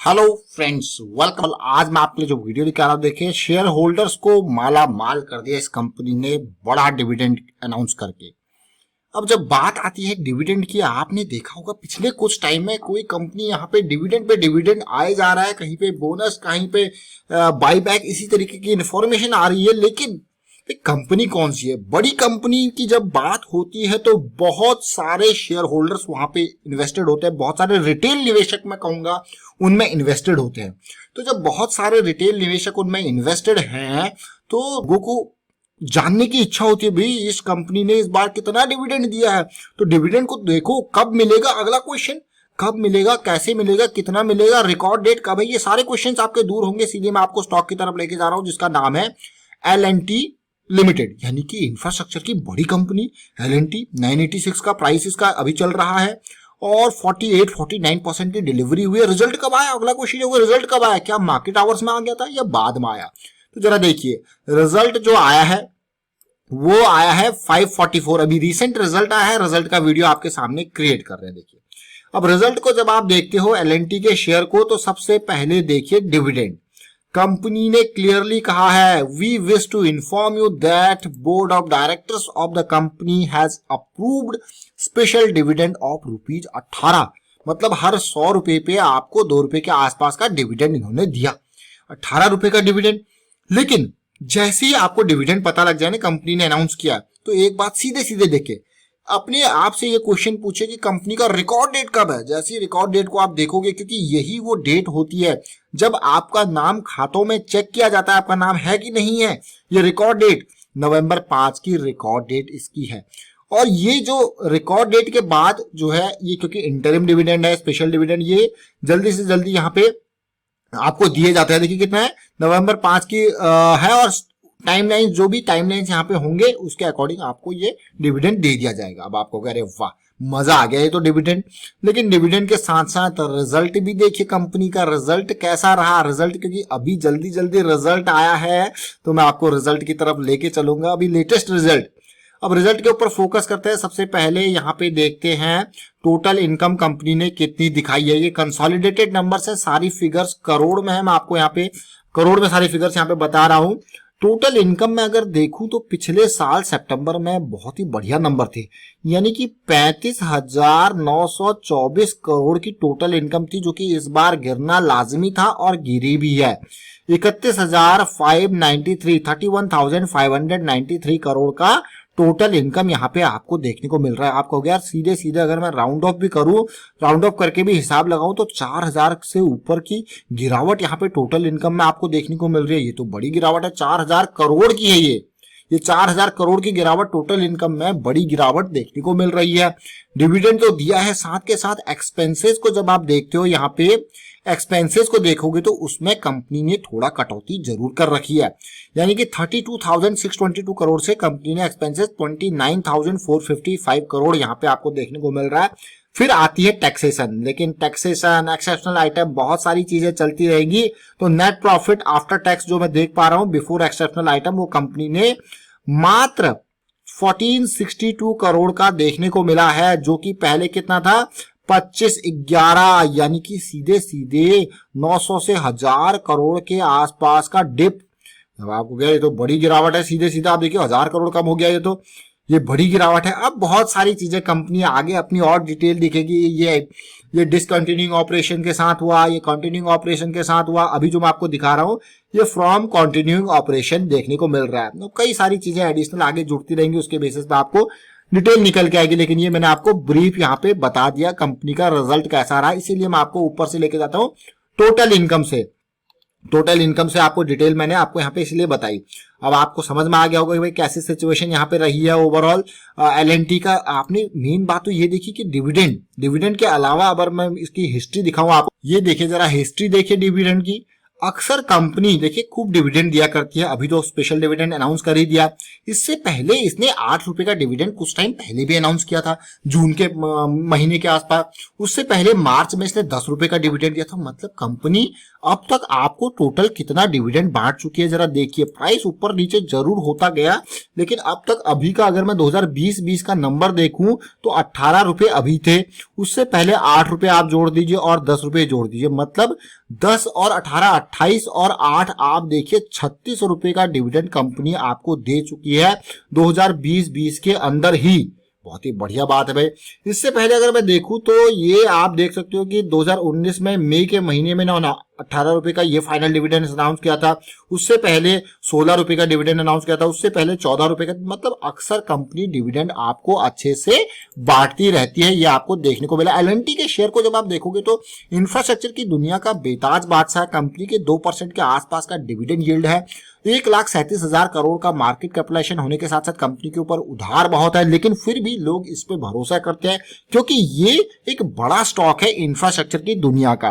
Hello friends, welcome. आज मैं आपके लिए जो वीडियो लेकर आ रहा हूं, देखिए शेयर होल्डर्स को माला माल कर दिया इस कंपनी ने बड़ा डिविडेंड अनाउंस करके। अब जब बात आती है डिविडेंड की, आपने देखा होगा पिछले कुछ टाइम में कोई कंपनी यहाँ पे डिविडेंड आए जा रहा है, कहीं पे बोनस, कहीं पे बाईबैक, इसी तरीके की इन्फॉर्मेशन आ रही है। लेकिन कंपनी कौन सी है? बड़ी कंपनी की जब बात होती है तो बहुत सारे शेयर होल्डर्स वहां पे इन्वेस्टेड होते हैं, बहुत सारे रिटेल निवेशक मैं कहूंगा उनमें इन्वेस्टेड होते हैं। तो जब बहुत सारे रिटेल निवेशक उनमें इन्वेस्टेड हैं तो लोगों को जानने की इच्छा होती है, भाई इस कंपनी ने इस बार कितना डिविडेंड दिया है। तो डिविडेंड को देखो, कब मिलेगा, अगला क्वेश्चन कब मिलेगा, कैसे मिलेगा, कितना मिलेगा, रिकॉर्ड डेट कब है, ये सारे क्वेश्चंस आपके दूर होंगे। सीधे मैं आपको स्टॉक की तरफ लेके जा रहा हूं जिसका नाम है L&T लिमिटेड, यानी कि इंफ्रास्ट्रक्चर की बड़ी कंपनी। L&T 986 का प्राइस इसका अभी चल रहा है और 48-49% की डिलीवरी हुई है। रिजल्ट कब आया? अगला क्वेश्चन होगा, रिजल्ट कब आया? क्या मार्केट आवर्स में आ गया था या बाद में आया? तो जरा देखिए, रिजल्ट जो आया है वो आया है 544। अभी रिसेंट रिजल्ट आया है, रिजल्ट का वीडियो आपके सामने क्रिएट कर रहे हैं। देखिए, अब रिजल्ट को जब आप देखते हो L&T के शेयर को, तो सबसे पहले देखिए डिविडेंड। कंपनी ने क्लियरली कहा है, we wish to inform you that board of directors of the company has approved special dividend of ₹18। मतलब हर 100 रुपए पे आपको 2 रुपए के आसपास का डिविडेंड इन्होंने दिया, 18 रुपए का डिविडेंड। लेकिन जैसे ही आपको डिविडेंड पता लग जाए ना, कंपनी ने अनाउंस किया, तो एक बात सीधे सीधे देखे, अपने आप से ये क्वेश्चन पूछे कि कंपनी का रिकॉर्ड डेट कब है। जैसे रिकॉर्ड डेट को आप देखोगे, क्योंकि यही वो डेट होती है जब आपका नाम खातों में चेक किया जाता है, आपका नाम है कि नहीं है। ये रिकॉर्ड डेट नवंबर 5 की रिकॉर्ड डेट इसकी है। और ये जो रिकॉर्ड डेट के बाद जो है, ये क्योंकि इंटरिम डिविडेंड है, स्पेशल डिविडेंड, ये जल्दी से जल्दी यहाँ पे आपको दिए जाते हैं। देखिए कितना है, नवंबर 5 की है, और टाइमलाइन जो भी टाइमलाइन यहाँ पे होंगे उसके अकॉर्डिंग आपको ये डिविडेंड दे दिया जाएगा। अब आपको कह रहे वाह मजा आ गया ये तो डिविडेंड। लेकिन डिविडेंड के साथ साथ रिजल्ट भी देखिए, कंपनी का रिजल्ट कैसा रहा। रिजल्ट क्योंकि अभी जल्दी जल्दी रिजल्ट आया है, तो मैं आपको रिजल्ट की तरफ लेके चलूंगा, अभी लेटेस्ट रिजल्ट। अब रिजल्ट के ऊपर फोकस करते हैं। सबसे पहले यहाँ पे देखते हैं टोटल इनकम कंपनी ने कितनी दिखाई है। ये कंसोलिडेटेड नंबर्स है, सारी फिगर्स करोड़ में है। मैं आपको यहाँ पे करोड़ में सारी फिगर्स यहाँ पे बता रहा हूँ। टोटल इनकम में अगर देखूं तो पिछले साल सितंबर में बहुत ही बढ़िया नंबर थे, यानी कि 35,924 करोड़ की टोटल इनकम थी, जो कि इस बार गिरना लाजमी था और गिरी भी है। 31,593 करोड़ का टोटल इनकम यहाँ पे आपको देखने को मिल रहा है। आपको यार सीधे सीधे अगर मैं राउंड ऑफ भी करूं, राउंड ऑफ करके भी हिसाब लगाऊं, तो 4,000 से ऊपर की गिरावट यहाँ पे टोटल इनकम में आपको देखने को मिल रही है। ये तो बड़ी गिरावट है, 4,000 करोड़ की है ये 4,000 करोड़ की गिरावट टोटल इनकम में, बड़ी गिरावट देखने को मिल रही है। डिविडेंड तो दिया है, साथ के साथ एक्सपेंसेस को जब आप देखते हो, यहाँ पे एक्सपेंसेस को देखोगे तो उसमें कंपनी ने थोड़ा कटौती जरूर कर रखी है, यानी कि 32,622 करोड़ से कंपनी ने एक्सपेंसेस 29,455 करोड़ यहाँ पे आपको देखने को मिल रहा है। फिर आती है टैक्सेशन, लेकिन टैक्सेशन, एक्सेप्शनल आइटम, बहुत सारी चीजें चलती रहेंगी। तो नेट प्रॉफिट आफ्टर टैक्स जो मैं देख पा रहा हूं बिफोर एक्सेप्शनल आइटम, वो कंपनी ने मात्र 1462 करोड़ का देखने को मिला है, जो कि पहले कितना था, 2511, यानी कि सीधे सीधे 900 से 1000 करोड़ के आसपास का डिप। अब आपको क्या, ये तो बड़ी गिरावट है। सीधे सीधा आप देखिए 1000 करोड़ कम हो गया, ये बड़ी गिरावट है। अब बहुत सारी चीजें कंपनी आगे अपनी और डिटेल दिखेगी। ये डिसकंटिन्यूइंग ऑपरेशन के साथ हुआ, ये कंटिन्यूइंग ऑपरेशन के साथ हुआ। अभी जो मैं आपको दिखा रहा हूं ये फ्रॉम कंटिन्यूइंग ऑपरेशन देखने को मिल रहा है। तो कई सारी चीजें एडिशनल आगे जुड़ती रहेंगी, उसके बेसिस पे आपको डिटेल निकल के आएगी। लेकिन ये मैंने आपको ब्रीफ यहाँ पे बता दिया कंपनी का रिजल्ट कैसा रहा, इसीलिए मैं आपको ऊपर से लेके जाता हूँ टोटल इनकम से। टोटल इनकम से आपको डिटेल मैंने आपको यहाँ पे इसलिए बताई। अब आपको समझ में आ गया होगा कि भाई कैसी सिचुएशन यहाँ पे रही है ओवरऑल L&T का। आपने मेन बात तो ये देखी कि डिविडेंड के अलावा अगर मैं इसकी हिस्ट्री दिखाऊं आपको, ये देखिए जरा हिस्ट्री देखिए डिविडेंड की। अक्सर कंपनी देखिए खूब डिविडेंड दिया करती है, अभी तो स्पेशल डिविडेंड अनाउंस कर ही दिया। इससे पहले इसने 8 रुपए का डिविडेंड कुछ टाइम पहले भी अनाउंस किया था, जून के महीने के आसपास। उससे पहले मार्च में इसने 10 रुपए का डिविडेंड दिया था। मतलब कंपनी अब तक आपको टोटल कितना डिविडेंड बांट चुकी है जरा देखिए। प्राइस ऊपर नीचे जरूर होता गया, लेकिन अब तक अभी का अगर मैं 2020 का नंबर देखूं तो 18 रुपए अभी थे। उससे पहले 8 रुपए आप जोड़ दीजिए और 10 रुपए जोड़ दीजिए, मतलब 10 और 18, 28 और 8 आप देखिए 36 रुपए का डिविडेंड कंपनी आपको दे चुकी है 2020 के अंदर ही। बहुत ही बढ़िया बात है भाई। इससे पहले अगर मैं देखूं तो ये आप देख सकते हो कि 2019 में मई के महीने में ना 18 रुपए का ये फाइनल डिविडेंड अनाउंस किया था। उससे पहले 16 रुपए का डिविडेंड अनाउंस किया था। उससे पहले 14 रुपए का। मतलब अक्सर कंपनी डिविडेंड आपको अच्छे से बांटती रहती है, ये आपको देखने को मिला। एल&टी के शेयर को जब आप देखोगे तो इंफ्रास्ट्रक्चर की दुनिया का बेताज बादशाह कंपनी के 2% के आसपास का डिविडेंड यील्ड है। 1,37,000 करोड़ का मार्केट कैपिटलाइजेशन होने के साथ साथ कंपनी के ऊपर उधार बहुत है, लेकिन फिर भी लोग इस पे भरोसा करते हैं क्योंकि ये एक बड़ा स्टॉक है इंफ्रास्ट्रक्चर की दुनिया का।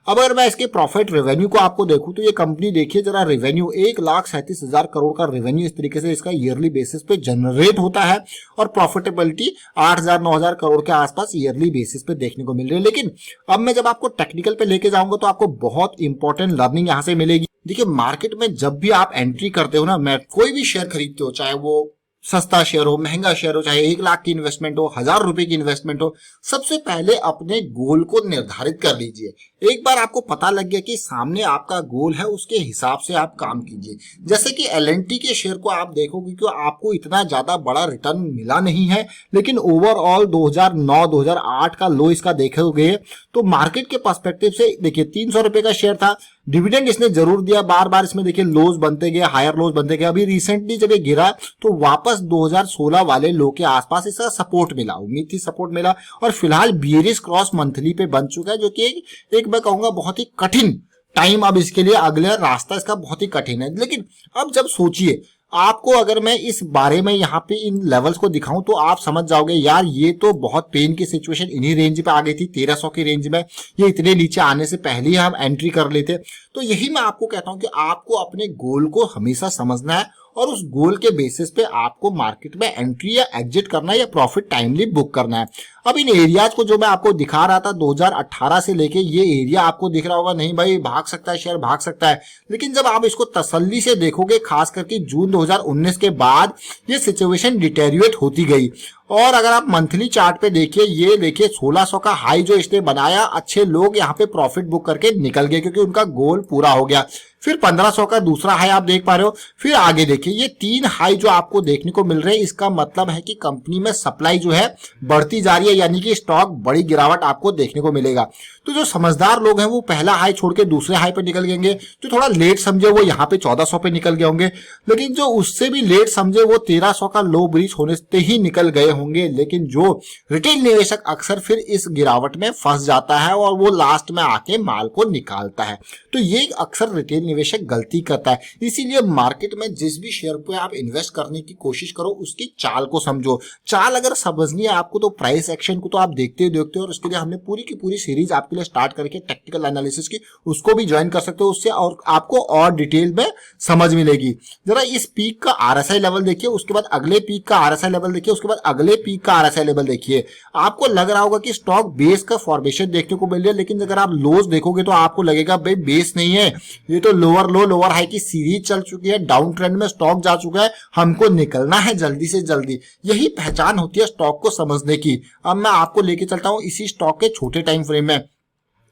अब अगर मैं इसके प्रॉफिट रेवेन्यू को आपको देखूं तो ये कंपनी देखिए जरा, रेवेन्यू 1,37,000 करोड़ का रेवेन्यू इस तरीके से इसका ईयरली बेसिस पे जनरेट होता है और प्रॉफिटेबिलिटी 8,000-9,000 करोड़ के आसपास ईयरली बेसिस पे देखने को मिल रही है। लेकिन अब मैं जब आपको टेक्निकल पे लेके जाऊंगा तो आपको बहुत इंपॉर्टेंट लर्निंग यहां से मिलेगी। देखिए मार्केट में जब भी आप एंट्री करते हो ना, मैं कोई भी शेयर खरीदते हो, चाहे वो सस्ता शेयर हो, महंगा शेयर हो, चाहे 1 लाख की इन्वेस्टमेंट हो, 1,000 रुपए की इन्वेस्टमेंट हो, सबसे पहले अपने गोल को निर्धारित कर लीजिए। एक बार आपको पता लग गया कि सामने आपका गोल है, उसके हिसाब से आप काम कीजिए। जैसे कि एल&टी के शेयर को आप देखोगे कि आपको इतना ज्यादा बड़ा रिटर्न मिला नहीं है, लेकिन ओवरऑल 2009-2008 का लो इसका देखोगे तो मार्केट के पर्सपेक्टिव से देखिए 300 रुपए का शेयर था, डिविडेंड इसने जरूर दिया, बार बार इसमें देखिए लोज बनते गए, हायर लोज बनते गए। अभी रिसेंटली जब ये गिरा तो वापस 2016 वाले लो के आसपास इसका सपोर्ट मिला, उम्मीद थी सपोर्ट मिला, और फिलहाल बियरिश क्रॉस मंथली पे बन चुका है, जो कि एक मैं कहूंगा बहुत ही कठिन टाइम अब इसके लिए, अगला रास्ता इसका बहुत ही कठिन है। लेकिन अब जब सोचिए आपको, अगर मैं इस बारे में यहाँ पे इन लेवल्स को दिखाऊं तो आप समझ जाओगे यार ये तो बहुत पेन की सिचुएशन इन्हीं रेंज पे आ गई थी, 1300 की रेंज में। ये इतने नीचे आने से पहले ही हम एंट्री कर लेते। तो यही मैं आपको कहता हूं कि आपको अपने गोल को हमेशा समझना है और उस गोल के बेसिस पे आपको मार्केट में एंट्री या एग्जिट करना है या प्रॉफिट टाइमली बुक करना है। अब इन एरियाज को जो मैं आपको दिखा रहा था 2018 से लेके, ये एरिया आपको दिख रहा होगा, नहीं भाई भाग सकता है शेयर, भाग सकता है। लेकिन जब आप इसको तसल्ली से देखोगे, खास करके जून 2019 के बाद ये सिचुएशन डिटेरियोरेट होती गई। और अगर आप मंथली चार्ट पे देखिए, ये देखिए 1600 का हाई जो इसने बनाया, अच्छे लोग यहाँ पे प्रॉफिट बुक करके निकल गए क्योंकि उनका गोल पूरा हो गया। फिर 1500 का दूसरा हाई आप देख पा रहे हो। फिर आगे देखिए ये 3 हाई जो आपको देखने को मिल रहे हैं, इसका मतलब है कि कंपनी में सप्लाई जो है बढ़ती जा रही है, यानी कि स्टॉक बड़ी गिरावट आपको देखने को मिलेगा। तो जो समझदार लोग हैं वो पहला हाई छोड़ के दूसरे हाई पे निकल गएंगे, जो थोड़ा लेट समझे वो यहाँ पे 1400 पे निकल गए होंगे, लेकिन जो उससे भी लेट समझे वो 1300 का लो ब्रीच होने से ही निकल गए होंगे। लेकिन जो रिटेल निवेशक अक्सर फिर इस गिरावट में फंस जाता है और वो लास्ट में आके माल को निकालता है। तो ये अक्सर रिटेल निवेशक गलती करता है। इसीलिए मार्केट में जिस भी शेयर पे आप इन्वेस्ट करने की कोशिश करो, उसकी चाल को समझो। चाल अगर समझनी है आपको तो प्राइस एक्शन को तो आप देखते हो, और उसके लिए हमने पूरी की पूरी सीरीज आपके लिए स्टार्ट करके टेक्निकल एनालिसिस की, उसको भी ज्वाइन कर सकते हो। उससे और आपको और डिटेल में समझ मिलेगी। जरा इस पीक का आरएसआई लेवल देखिए, उसके बाद अगले पीक का आरएसआई लेवल देखिए, उसके बाद अगले पीक का आरएसआई लेवल देखिए। आपको लग रहा होगा कि स्टॉक बेस का फॉर्मेशन देखने को मिल रहा है, लेकिन अगर आप लोज देखोगे तो आपको लगेगा भाई बेस नहीं है, ये तो लोअर लो लोअर हाई की सीरीज चल चुकी है, डाउन ट्रेंड में स्टॉक जा चुका है, हमको निकलना है जल्दी से जल्दी। यही पहचान होती है स्टॉक को समझने की। अब मैं आपको लेके चलता हूं इसी स्टॉक के छोटे टाइम फ्रेम में,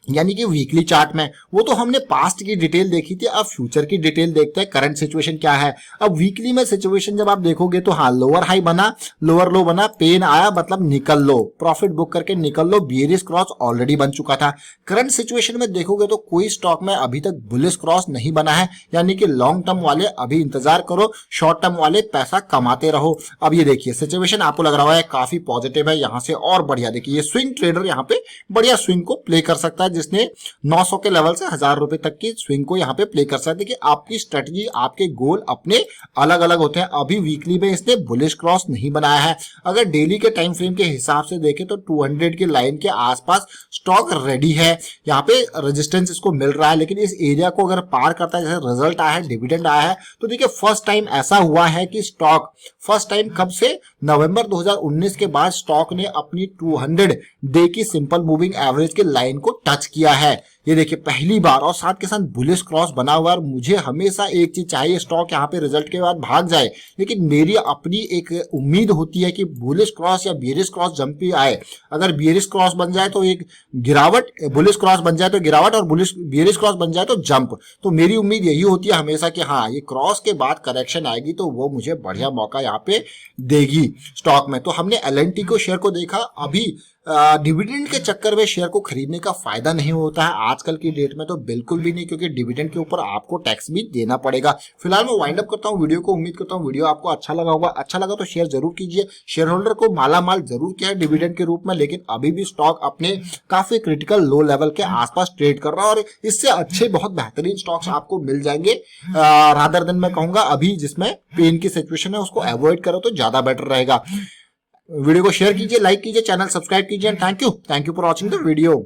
यानी कि वीकली चार्ट में। वो तो हमने पास्ट की डिटेल देखी थी, अब फ्यूचर की डिटेल देखते हैं करंट सिचुएशन क्या है। अब वीकली में सिचुएशन जब आप देखोगे तो हाँ, लोअर हाई बना, लोअर लो बना, पेन आया, मतलब निकल लो, प्रॉफिट बुक करके निकल लो। बियरिश क्रॉस ऑलरेडी बन चुका था। करंट सिचुएशन में देखोगे तो कोई स्टॉक में अभी तक बुलिश क्रॉस नहीं बना है, यानी कि लॉन्ग टर्म वाले अभी इंतजार करो, शॉर्ट टर्म वाले पैसा कमाते रहो। अब ये देखिए सिचुएशन आपको लग रहा है काफी पॉजिटिव है, यहाँ से और बढ़िया। देखिए ये स्विंग ट्रेडर यहाँ पे बढ़िया स्विंग को प्ले कर सकता है, जिसने 900 के लेवल से 1000 रुपए तक की स्विंग को यहाँ पे प्ले कर सकते हैं। कि आपकी स्ट्रेटजी, आपके गोल अपने अलग अलग होते हैं। अभी वीकली में इसने बुलिश क्रॉस नहीं बनाया है। अगर डेली के टाइम फ्रेम के हिसाब से देखें तो 200 की लाइन के आसपास स्टॉक रेडी है, यहाँ पे रेजिस्टेंस इसको मिल रहा है। लेकिन इस एरिया को अगर पार करता है, जैसे रिजल्ट आया है, डिविडेंड आया है, तो देखिए फर्स्ट टाइम ऐसा हुआ है कि स्टॉक फर्स्ट टाइम कब से, नवंबर 2019 के बाद स्टॉक ने अपनी 200 डे की सिंपल मूविंग एवरेज के लाइन को टच किया है। ये देखिए पहली बार, और साथ के साथ बुलिश क्रॉस बना हुआ है। मुझे हमेशा एक चीज चाहिए, स्टॉक यहाँ पे रिजल्ट के बाद भाग जाए, लेकिन मेरी अपनी एक उम्मीद होती है कि बुलिश क्रॉस या बियरिश क्रॉस जंप ही आए। अगर बियरिश क्रॉस बन जाए तो एक गिरावट, बुलिश क्रॉस बन जाए तो गिरावट, और बियरिश क्रॉस बन जाए तो जंप। तो मेरी उम्मीद यही होती है हमेशा कि हाँ, ये क्रॉस के बाद करेक्शन आएगी तो वो मुझे बढ़िया मौका यहाँ पे देगी स्टॉक में। तो हमने एल&टी को शेयर को देखा। अभी डिविडेंड के चक्कर में शेयर को खरीदने का फायदा नहीं होता है आजकल की डेट में, तो बिल्कुल भी नहीं, क्योंकि डिविडेंड के ऊपर आपको टैक्स भी देना पड़ेगा। फिलहाल मैं वाइंड अप करता हूं वीडियो को। उम्मीद करता हूं वीडियो आपको अच्छा लगा होगा। अच्छा लगा तो शेयर जरूर कीजिए। शेयर होल्डर को माला माल जरूर किया है डिविडेंड के रूप में, लेकिन अभी भी स्टॉक अपने काफी क्रिटिकल लो लेवल के आसपास ट्रेड कर रहा है, और इससे अच्छे बहुत बेहतरीन स्टॉक्स आपको मिल जाएंगे। रादर देन मैं कहूंगा अभी जिसमें पेन की सिचुएशन है उसको अवॉइड करो तो ज्यादा बेटर रहेगा। वीडियो को शेयर कीजिए, लाइक कीजिए, चैनल सब्सक्राइब कीजिए। Thank you for watching the video.